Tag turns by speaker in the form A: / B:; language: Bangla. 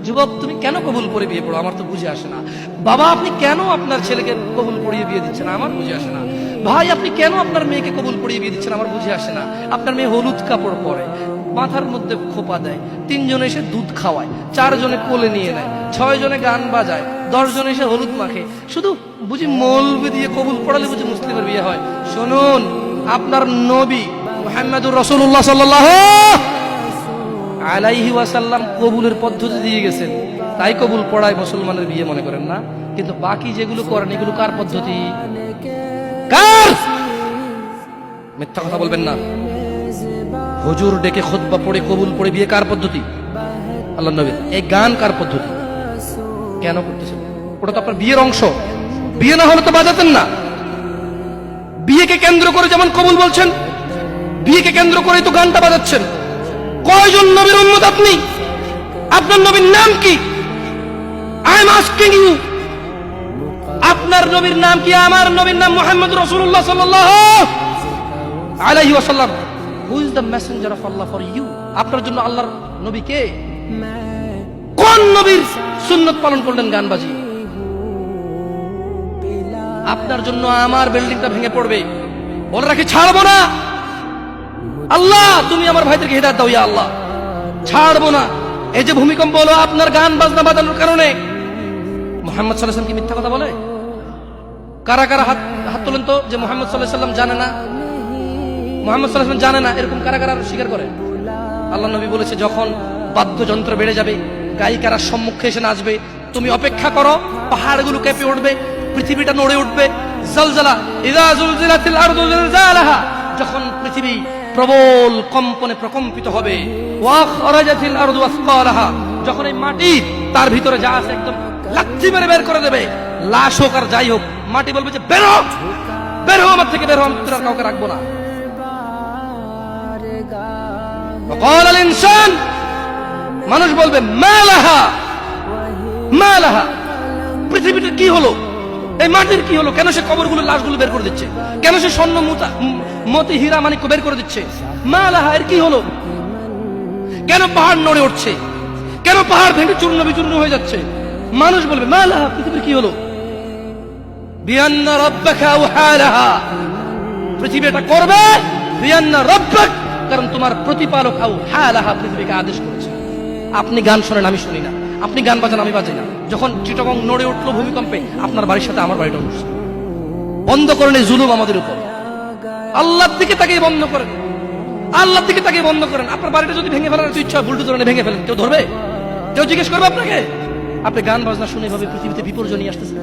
A: যুবক তুমি কেন কবুল পড়ে বিয়ে পড়ো, আমার তো বুঝে আসে না। বাবা আপনি কেন আপনার ছেলেকে কবুল পড়িয়ে বিয়ে দিচ্ছেন, আমার বুঝে আসে না। ভাই আপনি কেন আপনার মেয়েকে কবুল পড়িয়ে বিয়ে দিচ্ছেন, আমার বুঝে আসে না। আপনার মেয়ে হলুদ কাপড় পরে, মাথার মধ্যে খোপা দেয়, 3 জনে এসে দুধ খাওয়ায়, 4 জনে কোলে নিয়ে নেয়, 6 জনে গান বাজায়, 10 জনে এসে হলুদ মাখে, শুধু বুঝি মৌলবি দিয়ে কবুল পড়ালে বুঝি মুসলিমের বিয়ে হয়। শুনুন, আপনার নবী মুহাম্মদুর রাসূলুল্লাহ সাল্লাল্লাহু আলাইহি ওয়াসাল্লাম কবুলের পদ্ধতি দিয়ে গেছেন, তাই কবুল পড়ায় মুসলমানের বিয়ে মনে করেন না। কিন্তু বাকি যেগুলো করেন এগুলো কার পদ্ধতি? কার? মিথ্যা কথা বলবেন না। হুজুর ডেকে খুতবা পড়ে কবুল পড়ে বিয়ে কার পদ্ধতি? আল্লাহর নবী। এই গান কার পদ্ধতি? কেন করতেছেন? ওটা তো আপনার বিয়ের অংশ, বিয়ে না হলে তো বাজাতেন না। বিয়েকে কেন্দ্র করে যেমন কবুল বলছেন, বিয়েকে কেন্দ্র করেই তো গানটা বাজাচ্ছেন। কয়জন নবীর উম্মত আপনি? আপনার নবীর নাম কি? আই এম আস্কিং ইউ, আপনার নবীর নাম কি? আমার নবীর নাম মুহাম্মদ রাসূলুল্লাহ সাল্লাল্লাহু আলাইহি ওয়াসাল্লাম। Who is the messenger of Allah for you? আপনার জন্য আল্লাহর নবী কে? কোন নবীর সুন্নাত পালন করলেন গান বাজি? আপনার জন্য আমার বিল্ডিংটা ভেঙে পড়বে, বলে রাখি ছাড়বো না। আল্লাহ তুমি আমার ভাইদেরকে হিদায়াত দাও, ইয়া আল্লাহ, ছাড়বো না। এই যে ভূমিকম্প হলো আপনার গান বাজনা বাজানোর কারণে। মুহাম্মদ সাল্লাল্লাহু আলাইহি ওয়াসাল্লাম কি মিথ্যা কথা বলে? কারা কারা হাত তোলেন তো যে মুহাম্মদ সাল্লাল্লাহু আলাইহি ওয়াসাল্লাম জানে না, মুহাম্মদ সাল্লাল্লাহু আলাইহি ওয়াসাল্লাম জানে না, এরকম কারা কারা স্বীকার করে? আল্লাহ নবী বলেছে যখন বাদ্যযন্ত্র বেড়ে যাবে, গায়িকারা সম্মুখে এসে নাচবে, তুমি অপেক্ষা করো, পাহাড়গুলো কেঁপে উঠবে, পৃথিবীটা নড়ে উঠবে। জালজালা ইযা যুলজিলাতিল আরদু জিলজালাহা, যখন পৃথিবী প্রবল কম্পনে প্রকম্পিত হবে। ওয়া খরাজাতিল আরদু আসকালাহা, যখন এই মাটি তার ভিতরে যা আছে একদম লাথি মেরে বের করে দেবে, লাশ হোক আর যাই হোক, মাটি বলবে যে বের হও, বের হও আমার থেকে, বের হও, আমি তোর আর কাউকে রাখবো না। ওয়াকাল আল ইনসান, মানুষ বলবে মা লাহা মা লাহা, পৃথিবীটা কি হলো, এই মাটির কি হলো, কেন সে কবরগুলো লাশগুলো বের করে দিচ্ছে, কেন সে স্বর্ণ মতি হীরা মানিক বের করে দিচ্ছে, মা লাহা এর কি হলো, কেন পাহাড় নড়ে উঠছে, কেন পাহাড় ভেঙে চূর্ণ বিচূর্ণ হয়ে যাচ্ছে। মানুষ বলবে মা লাহা, পৃথিবীর কি হলো, বিআন্না রাব্বাকা আওহা লাহা, পৃথিবী এটা করবে, বিআন্না রাব্বাক, কারণ তোমার প্রতিপালক আওহা লাহা পৃথিবীকে আদেশ করেছে। আপনি গান শোনেন, আমি শুনি না, আপনি গান বাজান, আমি বাজাই না। যখন চিটাগং নড়ে উঠলো ভূমিকম্পে, আপনার বাড়ির সাথে আমার বাড়িটা উঠছে। বন্ধ করেন এই জুলুম আমাদের উপর। আল্লাহর দিকে তাকিয়ে বন্ধ করেন, আল্লাহর দিকে তাকিয়ে বন্ধ করেন। আপনার বাড়িটা যদি ভেঙে ফেলার ইচ্ছা হয়, বুলডোজারে ভেঙে ফেলেন, কেউ ধরবে? কেউ জিজ্ঞেস করবে আপনাকে? আপনি গান বাজনা শুনে ভাবে পৃথিবীতে বিপর্যয় নিয়ে আসতেছেন।